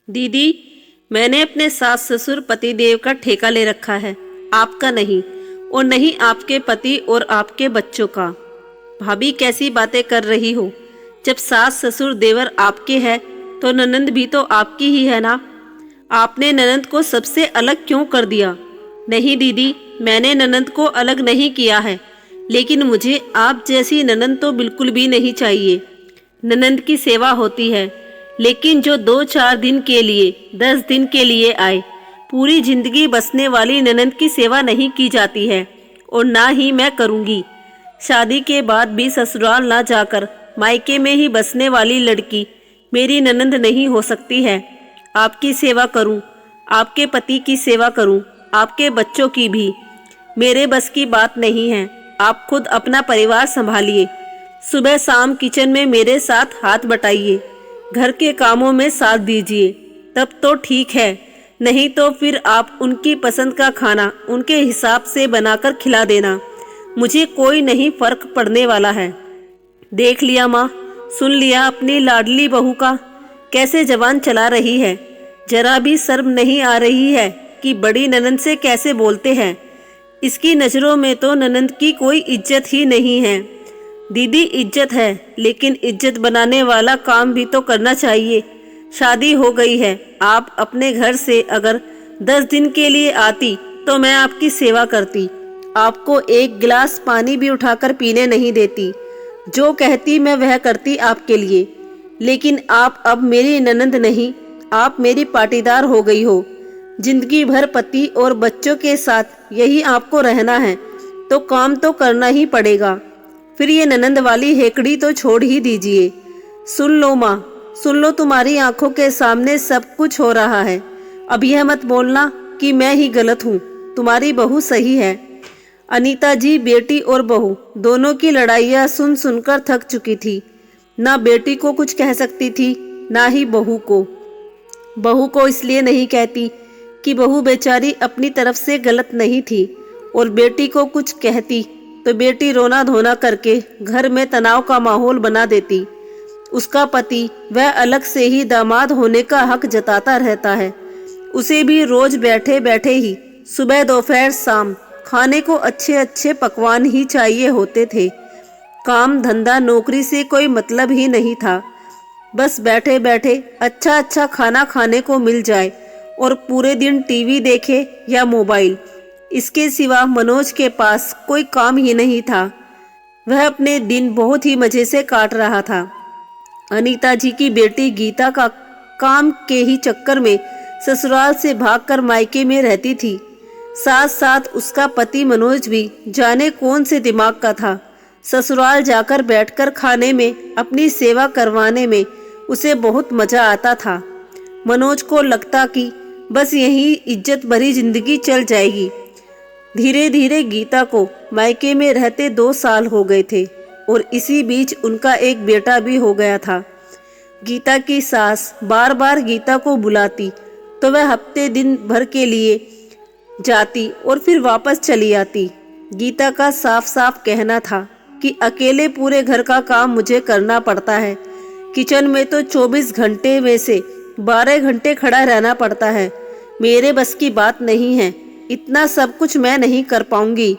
दीदी, मैंने अपने सास ससुर पतिदेव का ठेका ले रखा है, आपका नहीं, और नहीं आपके पति और आपके बच्चों का। भाभी कैसी बातें कर रही हो? जब सास ससुर देवर आपके हैं तो ननंद भी तो आपकी ही है ना। आपने ननंद को सबसे अलग क्यों कर दिया? नहीं दीदी, मैंने ननंद को अलग नहीं किया है, लेकिन मुझे आप जैसी ननंद तो बिल्कुल भी नहीं चाहिए। ननंद की सेवा होती है, लेकिन जो 2-4 दिन के लिए, 10 दिन के लिए आए, पूरी जिंदगी बसने वाली ननंद की सेवा नहीं की जाती है, और ना ही मैं करूँगी। शादी के बाद भी ससुराल ना जाकर मायके में ही बसने वाली लड़की मेरी ननंद नहीं हो सकती है। आपकी सेवा करूं, आपके पति की सेवा करूं, आपके बच्चों की भी मेरे बस की बात नहीं है। आप खुद अपना परिवार संभालिए। सुबह शाम किचन में मेरे साथ हाथ बटाइए, घर के कामों में साथ दीजिए, तब तो ठीक है। नहीं तो फिर आप उनकी पसंद का खाना उनके हिसाब से बनाकर खिला देना। मुझे कोई नहीं फर्क पड़ने वाला है। देख लिया माँ, सुन लिया अपनी लाडली बहू का, कैसे जबान चला रही है। जरा भी शर्म नहीं आ रही है कि बड़ी ननंद से कैसे बोलते हैं। इसकी नज़रों में तो ननंद की कोई इज्जत ही नहीं है। दीदी, इज्जत है, लेकिन इज्जत बनाने वाला काम भी तो करना चाहिए। शादी हो गई है, आप अपने घर से अगर 10 दिन के लिए आती तो मैं आपकी सेवा करती, आपको एक गिलास पानी भी उठाकर पीने नहीं देती। जो कहती मैं वह करती आपके लिए। लेकिन आप अब मेरी ननंद नहीं, आप मेरी पाटीदार हो गई हो। जिंदगी भर पति और बच्चों के साथ यही आपको रहना है, तो काम तो करना ही पड़ेगा। फिर ये ननंद वाली हेकड़ी तो छोड़ ही दीजिए। सुन लो माँ, सुन लो, तुम्हारी आंखों के सामने सब कुछ हो रहा है। अब यह मत बोलना कि मैं ही गलत हूँ, तुम्हारी बहू सही है। अनीता जी बेटी और बहू दोनों की लड़ाइयाँ सुन सुनकर थक चुकी थी। ना बेटी को कुछ कह सकती थी, ना ही बहू को। बहू को इसलिए नहीं कहती कि बहू बेचारी अपनी तरफ से गलत नहीं थी, और बेटी को कुछ कहती तो बेटी रोना धोना करके घर में तनाव का माहौल बना देती। उसका पति वह अलग से ही दामाद होने का हक जताता रहता है। उसे भी रोज बैठे बैठे ही सुबह दोपहर शाम खाने को अच्छे अच्छे पकवान ही चाहिए होते थे। काम धंधा नौकरी से कोई मतलब ही नहीं था। बस बैठे बैठे अच्छा अच्छा खाना खाने को मिल जाए और पूरे दिन टीवी देखे या मोबाइल। इसके सिवा मनोज के पास कोई काम ही नहीं था। वह अपने दिन बहुत ही मजे से काट रहा था। अनीता जी की बेटी गीता का काम के ही चक्कर में ससुराल से भागकर मायके में रहती थी। साथ साथ उसका पति मनोज भी जाने कौन से दिमाग का था। ससुराल जाकर बैठकर खाने में, अपनी सेवा करवाने में उसे बहुत मजा आता था। मनोज को लगता कि बस यही इज्जत भरी जिंदगी चल जाएगी। धीरे धीरे गीता को मायके में रहते 2 साल हो गए थे, और इसी बीच उनका एक बेटा भी हो गया था। गीता की सास बार बार गीता को बुलाती तो वह हफ्ते दिन भर के लिए जाती और फिर वापस चली आती। गीता का साफ साफ कहना था कि अकेले पूरे घर का काम मुझे करना पड़ता है। किचन में तो 24 घंटे में से 12 घंटे खड़ा रहना पड़ता है। मेरे बस की बात नहीं है, इतना सब कुछ मैं नहीं कर पाऊंगी।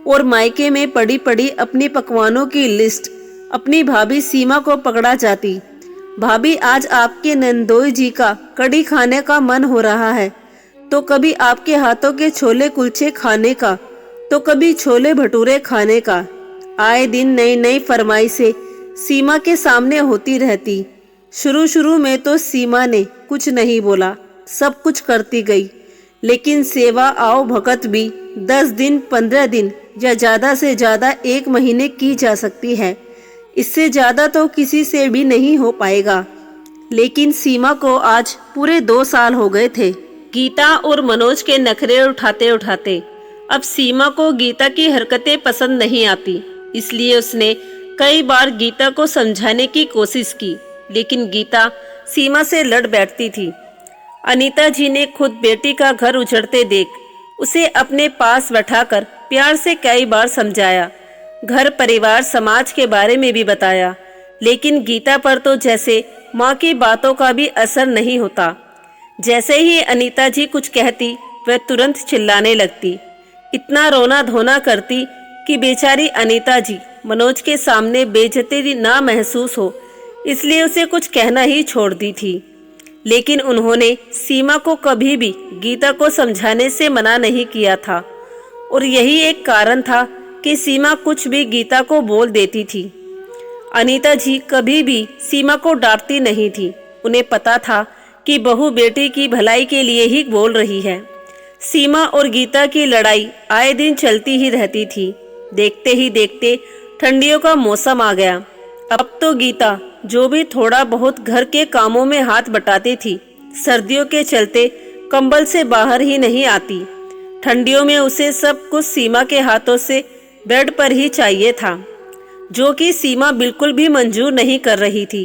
और मायके में पड़ी पड़ी अपनी पकवानों की लिस्ट अपनी भाभी सीमा को पकड़ा जाती। भाभी, आज आपके नंदोई जी का कढ़ी खाने का मन हो रहा है, तो कभी आपके हाथों के छोले कुलचे खाने का, तो कभी छोले भटूरे खाने का। आए दिन नई नई फरमाइशें सीमा के सामने होती रहती। शुरू में तो सीमा ने कुछ नहीं बोला, सब कुछ करती गई। लेकिन सेवा आओ भगत भी 10 दिन, 15 दिन या ज़्यादा से ज़्यादा 1 महीने की जा सकती है। इससे ज़्यादा तो किसी से भी नहीं हो पाएगा। लेकिन सीमा को आज पूरे 2 साल हो गए थे गीता और मनोज के नखरे उठाते उठाते। अब सीमा को गीता की हरकतें पसंद नहीं आती, इसलिए उसने कई बार गीता को समझाने की कोशिश की, लेकिन गीता सीमा से लड़ बैठती थी। अनीता जी ने खुद बेटी का घर उजड़ते देख उसे अपने पास बैठाकर प्यार से कई बार समझाया, घर परिवार समाज के बारे में भी बताया, लेकिन गीता पर तो जैसे माँ की बातों का भी असर नहीं होता। जैसे ही अनीता जी कुछ कहती वह तुरंत चिल्लाने लगती, इतना रोना धोना करती कि बेचारी अनीता जी मनोज के सामने बेइज्जती ना महसूस हो, इसलिए उसे कुछ कहना ही छोड़ दी थी। लेकिन उन्होंने सीमा को कभी भी गीता को समझाने से मना नहीं किया था, और यही एक कारण था कि सीमा कुछ भी गीता को बोल देती थी। अनीता जी कभी भी सीमा को डांटती नहीं थी। उन्हें पता था कि बहू बेटी की भलाई के लिए ही बोल रही है। सीमा और गीता की लड़ाई आए दिन चलती ही रहती थी। देखते ही देखते ठंडियों का मौसम आ गया। अब तो गीता जो भी थोड़ा बहुत घर के कामों में हाथ बटाती थी, सर्दियों के चलते कंबल से बाहर ही नहीं आती। ठंडियों में उसे सब कुछ सीमा के हाथों से बेड पर ही चाहिए था, जो कि सीमा बिल्कुल भी मंजूर नहीं कर रही थी।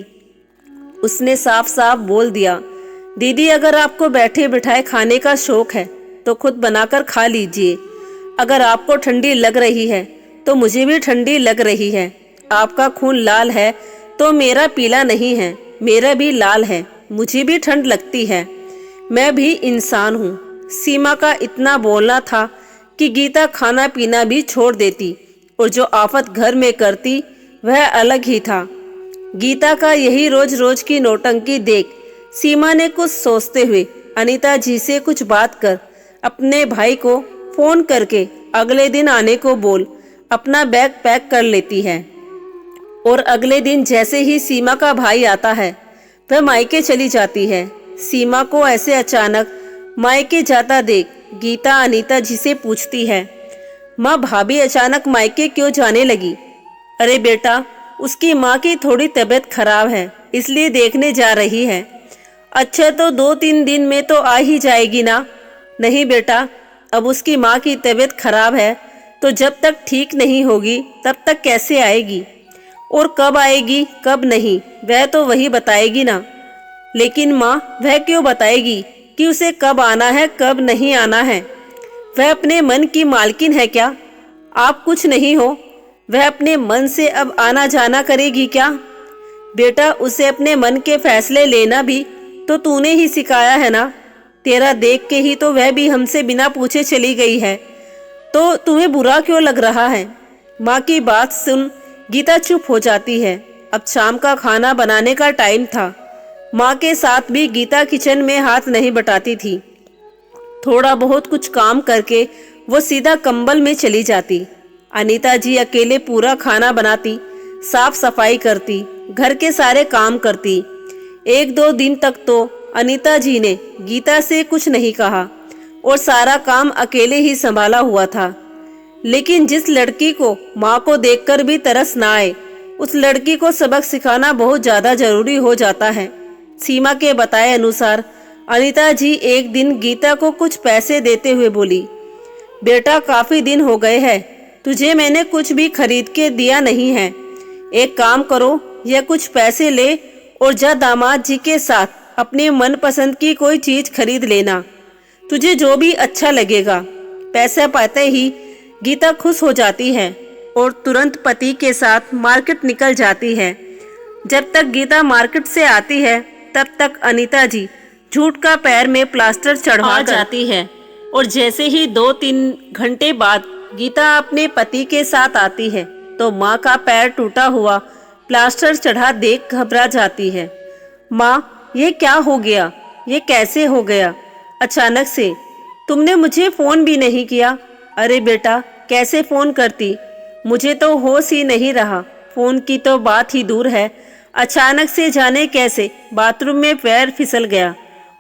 उसने साफ साफ बोल दिया, दीदी अगर आपको बैठे बिठाए खाने का शौक है तो खुद बनाकर खा लीजिए। अगर आपको ठंडी लग रही है तो मुझे भी ठंडी लग रही है। आपका खून लाल है तो मेरा पीला नहीं है, मेरा भी लाल है, मुझे भी ठंड लगती है, मैं भी इंसान हूँ। सीमा का इतना बोलना था कि गीता खाना पीना भी छोड़ देती, और जो आफत घर में करती वह अलग ही था। गीता का यही रोज रोज की नौटंकी देख सीमा ने कुछ सोचते हुए अनीता जी से कुछ बात कर अपने भाई को फोन करके अगले दिन आने को बोल अपना बैग पैक कर लेती है। और अगले दिन जैसे ही सीमा का भाई आता है वह मायके चली जाती है। सीमा को ऐसे अचानक मायके जाता देख गीता अनीता जी से पूछती है, माँ भाभी अचानक मायके क्यों जाने लगी? अरे बेटा, उसकी माँ की थोड़ी तबीयत खराब है इसलिए देखने जा रही है। अच्छा तो 2-3 दिन में तो आ ही जाएगी ना? नहीं बेटा, अब उसकी माँ की तबीयत खराब है तो जब तक ठीक नहीं होगी तब तक कैसे आएगी? और कब आएगी कब नहीं वह तो वही बताएगी ना। लेकिन माँ वह क्यों बताएगी कि उसे कब आना है कब नहीं आना है? वह अपने मन की मालकिन है क्या? आप कुछ नहीं हो। वह अपने मन से अब आना जाना करेगी क्या? बेटा उसे अपने मन के फैसले लेना भी तो तूने ही सिखाया है ना। तेरा देख के ही तो वह भी हमसे बिना पूछे चली गई है, तो तुम्हें बुरा क्यों लग रहा है? माँ की बात सुन गीता चुप हो जाती है। अब शाम का खाना बनाने का टाइम था। माँ के साथ भी गीता किचन में हाथ नहीं बटाती थी। थोड़ा बहुत कुछ काम करके वो सीधा कंबल में चली जाती। अनीता जी अकेले पूरा खाना बनाती, साफ सफाई करती, घर के सारे काम करती। 1-2 दिन तक तो अनीता जी ने गीता से कुछ नहीं कहा और सारा काम अकेले ही संभाला हुआ था। लेकिन जिस लड़की को माँ को देखकर भी तरस ना आए, उस लड़की को सबक सिखाना बहुत ज़्यादा जरूरी हो जाता है। सीमा के बताए अनुसार अनीता जी एक दिन गीता को कुछ पैसे देते हुए बोली, बेटा काफ़ी दिन हो गए हैं, तुझे मैंने कुछ भी खरीद के दिया नहीं है। एक काम करो, यह कुछ पैसे ले और जा दामाद जी के साथ अपने मनपसंद की कोई चीज़ खरीद लेना, तुझे जो भी अच्छा लगेगा। पैसा पाते ही गीता खुश हो जाती है और तुरंत पति के साथ मार्केट निकल जाती है। जब तक गीता मार्केट से आती है तब तक अनीता जी झूठ का पैर में प्लास्टर चढ़वा जाती है, और जैसे ही 2-3 घंटे बाद गीता अपने पति के साथ आती है तो माँ का पैर टूटा हुआ प्लास्टर चढ़ा देख घबरा जाती है। माँ ये क्या हो गया? ये कैसे हो गया अचानक से? तुमने मुझे फ़ोन भी नहीं किया। अरे बेटा कैसे फ़ोन करती, मुझे तो होश ही नहीं रहा। फ़ोन की तो बात ही दूर है, अचानक से जाने कैसे बाथरूम में पैर फिसल गया,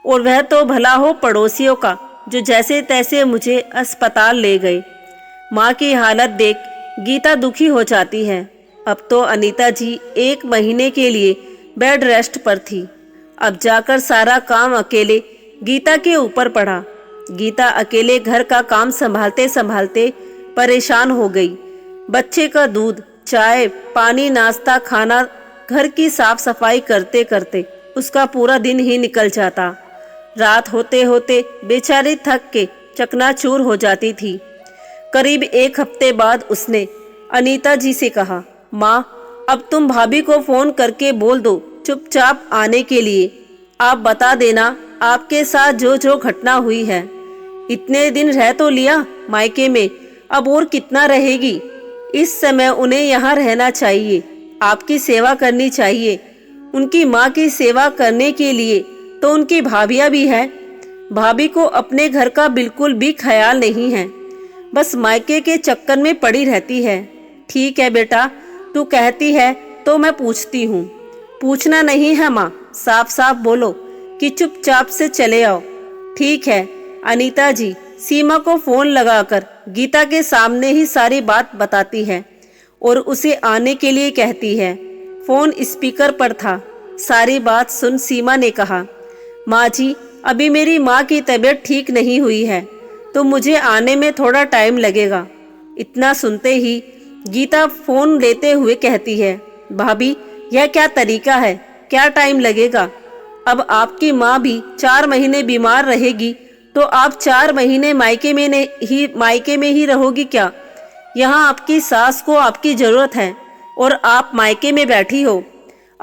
और वह तो भला हो पड़ोसियों का जो जैसे तैसे मुझे अस्पताल ले गए। माँ की हालत देख गीता दुखी हो जाती है। अब तो अनीता जी 1 महीने के लिए बेड रेस्ट पर थी। अब जाकर सारा काम अकेले गीता के ऊपर पड़ा। गीता अकेले घर का काम संभालते संभालते परेशान हो गई। बच्चे का दूध, चाय, पानी, नाश्ता, खाना, घर की साफ सफाई करते करते उसका पूरा दिन ही निकल जाता। रात होते होते बेचारी थक के चकनाचूर हो जाती थी। करीब 1 हफ्ते बाद उसने अनीता जी से कहा, माँ अब तुम भाभी को फ़ोन करके बोल दो चुपचाप आने के लिए। आप बता देना आपके साथ जो जो घटना हुई है। इतने दिन रह तो लिया मायके में, अब और कितना रहेगी। इस समय उन्हें यहाँ रहना चाहिए, आपकी सेवा करनी चाहिए। उनकी माँ की सेवा करने के लिए तो उनकी भाभियाँ भी हैं। भाभी को अपने घर का बिल्कुल भी ख्याल नहीं है, बस मायके के चक्कर में पड़ी रहती है। ठीक है बेटा, तू कहती है तो मैं पूछती हूँ। पूछना नहीं है माँ, साफ साफ बोलो कि चुपचाप से चले आओ। ठीक है। अनीता जी सीमा को फोन लगाकर गीता के सामने ही सारी बात बताती है और उसे आने के लिए कहती है। फोन स्पीकर पर था। सारी बात सुन सीमा ने कहा, माँ जी अभी मेरी माँ की तबीयत ठीक नहीं हुई है तो मुझे आने में थोड़ा टाइम लगेगा। इतना सुनते ही गीता फोन लेते हुए कहती है, भाभी यह क्या तरीका है, क्या टाइम लगेगा। अब आपकी माँ भी 4 महीने बीमार रहेगी तो आप 4 महीने मायके में ही रहोगी क्या। यहाँ आपकी सास को आपकी जरूरत है और आप मायके में बैठी हो।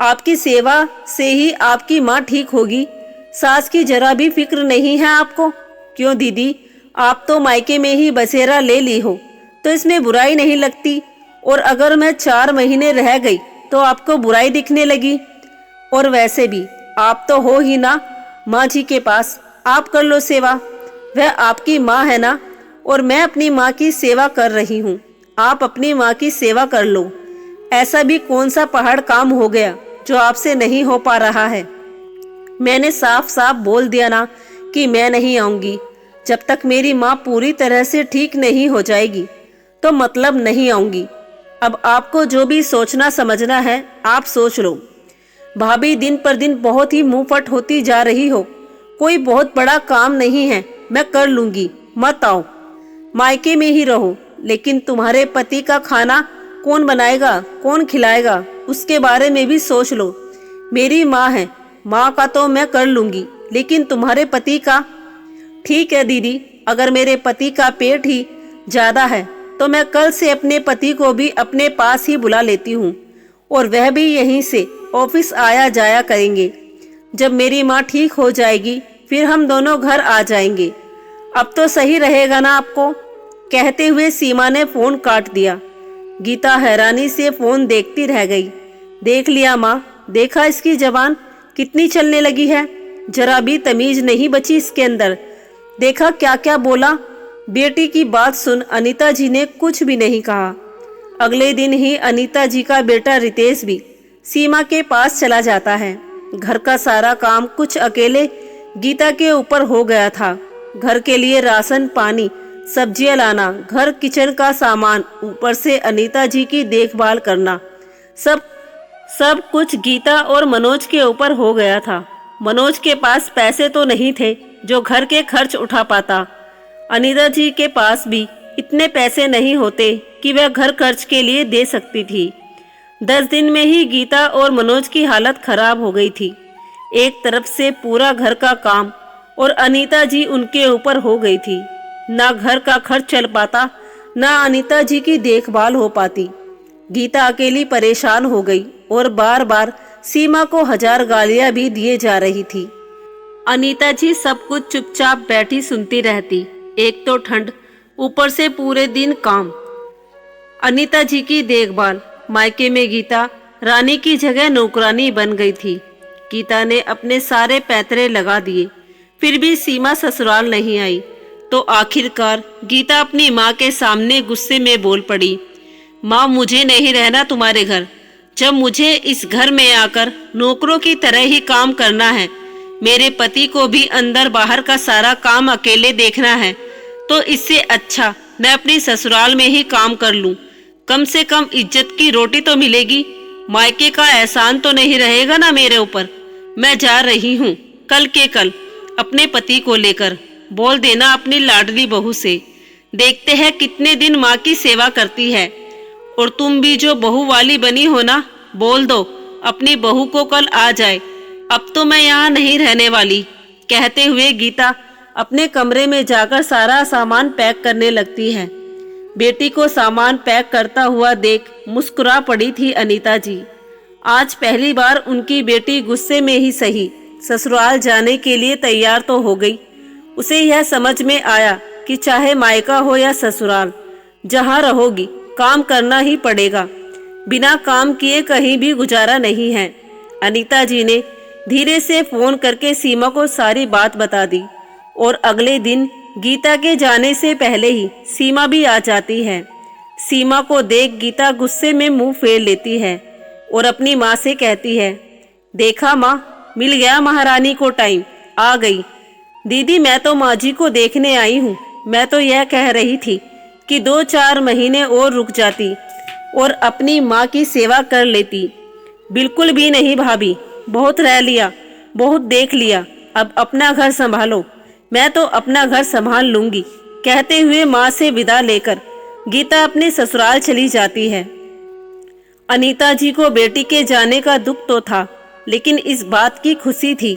आपकी सेवा से ही आपकी माँ ठीक होगी। सास की जरा भी फिक्र नहीं है आपको। क्यों दीदी, आप तो मायके में ही बसेरा ले ली हो तो इसमें बुराई नहीं लगती। और अगर मैं 4 महीने रह गई तो आपको बुराई दिखने लगी। और वैसे भी आप तो हो ही ना माँ जी के पास, आप कर लो सेवा। वह आपकी माँ है ना, और मैं अपनी माँ की सेवा कर रही हूँ। आप अपनी माँ की सेवा कर लो। ऐसा भी कौन सा पहाड़ काम हो गया जो आपसे नहीं हो पा रहा है। मैंने साफ साफ बोल दिया ना कि मैं नहीं आऊंगी। जब तक मेरी माँ पूरी तरह से ठीक नहीं हो जाएगी तो मतलब नहीं आऊंगी। अब आपको जो भी सोचना समझना है आप सोच लो। भाभी दिन पर दिन बहुत ही मुंहफट होती जा रही हो। कोई बहुत बड़ा काम नहीं है, मैं कर लूंगी, मत आओ। मायके में ही रहो, लेकिन तुम्हारे पति का खाना कौन बनाएगा, कौन खिलाएगा, उसके बारे में भी सोच लो। मेरी माँ है, माँ का तो मैं कर लूंगी, लेकिन तुम्हारे पति का। ठीक है दीदी, अगर मेरे पति का पेट ही ज्यादा है तो मैं कल से अपने पति को भी अपने पास ही बुला लेती हूँ और वह भी यहीं से ऑफिस आया जाया करेंगे। जब मेरी माँ ठीक हो जाएगी फिर हम दोनों घर आ जाएंगे। अब तो सही रहेगा ना आपको। कहते हुए सीमा ने फोन काट दिया। गीता हैरानी से फोन देखती रह गई। देख लिया माँ, देखा इसकी जबान कितनी चलने लगी है, जरा भी तमीज नहीं बची इसके अंदर। देखा क्या क्या बोला। बेटी की बात सुन अनीता जी ने कुछ भी नहीं कहा। अगले दिन ही अनीता जी का बेटा रितेश भी सीमा के पास चला जाता है। घर का सारा काम कुछ अकेले गीता के ऊपर हो गया था। घर के लिए राशन पानी, सब्जियां लाना, घर किचन का सामान, ऊपर से अनीता जी की देखभाल करना, सब कुछ गीता और मनोज के ऊपर हो गया था। मनोज के पास पैसे तो नहीं थे जो घर के खर्च उठा पाता। अनीता जी के पास भी इतने पैसे नहीं होते कि वह घर खर्च के लिए दे सकती थी। 10 दिन में ही गीता और मनोज की हालत खराब हो गई थी। एक तरफ से पूरा घर का काम और अनीता जी उनके ऊपर हो गई थी। ना घर का खर्च चल पाता, ना अनीता जी की देखभाल हो पाती। गीता अकेली परेशान हो गई और बार बार सीमा को 1000 गालियां भी दिए जा रही थी। अनीता जी सब कुछ चुपचाप बैठी सुनती रहती। एक तो ठंड, ऊपर से पूरे दिन काम। अनीता जी की देखभाल। मायके में गीता रानी की जगह नौकरानी बन गई थी। गीता ने अपने सारे पैतरे लगा दिए, फिर भी सीमा ससुराल नहीं आई। तो आखिरकार गीता अपनी माँ के सामने गुस्से में बोल पड़ी, माँ मुझे नहीं रहना तुम्हारे घर। जब मुझे इस घर में आकर नौकरों की तरह ही काम करना है, मेरे पति को भी अंदर बाहर का सारा काम अकेले देखना है, तो इससे अच्छा मैं अपनी ससुराल में ही काम कर लूं। कम से कम इज्जत की रोटी तो मिलेगी। मायके का एहसान तो नहीं रहेगा ना मेरे ऊपर। मैं जा रही हूँ कल के कल अपने पति को लेकर। बोल देना अपनी लाडली बहू से, देखते हैं कितने दिन माँ की सेवा करती है। और तुम भी जो बहू वाली बनी हो ना, बोल दो अपनी बहू को कल आ जाए। अब तो मैं यहाँ नहीं रहने वाली। कहते हुए गीता अपने कमरे में जाकर सारा सामान पैक करने लगती है। बेटी को सामान पैक करता हुआ देख मुस्कुरा पड़ी थी अनीता जी। आज पहली बार उनकी बेटी गुस्से में ही सही ससुराल जाने के लिए तैयार तो हो गई। उसे यह समझ में आया कि चाहे मायका हो या ससुराल, जहाँ रहोगी काम करना ही पड़ेगा। बिना काम किए कहीं भी गुजारा नहीं है। अनीता जी ने धीरे से फोन करके सीमा को सारी बात बता दी और अगले दिन गीता के जाने से पहले ही सीमा भी आ जाती है। सीमा को देख गीता गुस्से में मुंह फेर लेती है और अपनी माँ से कहती है, देखा माँ, मिल गया महारानी को टाइम, आ गई। दीदी मैं तो माँ जी को देखने आई हूँ। मैं तो यह कह रही थी कि 2-4 महीने और रुक जाती और अपनी माँ की सेवा कर लेती। बिल्कुल भी नहीं भाभी, बहुत रह लिया, बहुत देख लिया, अब अपना घर संभालो। मैं तो अपना घर संभाल लूंगी, कहते हुए माँ से विदा लेकर गीता अपने ससुराल चली जाती है। अनीता जी को बेटी के जाने का दुख तो था, लेकिन इस बात की खुशी थी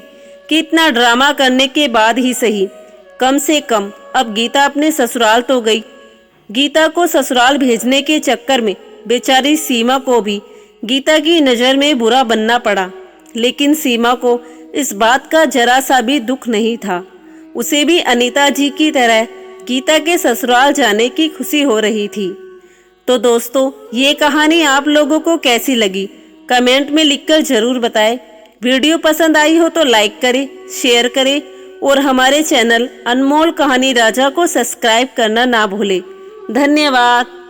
कि इतना ड्रामा करने के बाद ही सही, कम से कम अब गीता अपने ससुराल तो गई। गीता को ससुराल भेजने के चक्कर में बेचारी सीमा को भी गीता की नज़र में बुरा बनना पड़ा, लेकिन सीमा को इस बात का जरा सा भी दुख नहीं था। उसे भी अनीता जी की तरह गीता के ससुराल जाने की खुशी हो रही थी। तो दोस्तों, ये कहानी आप लोगों को कैसी लगी कमेंट में लिखकर जरूर बताएं। वीडियो पसंद आई हो तो लाइक करें, शेयर करें और हमारे चैनल अनमोल कहानी राजा को सब्सक्राइब करना ना भूलें। धन्यवाद।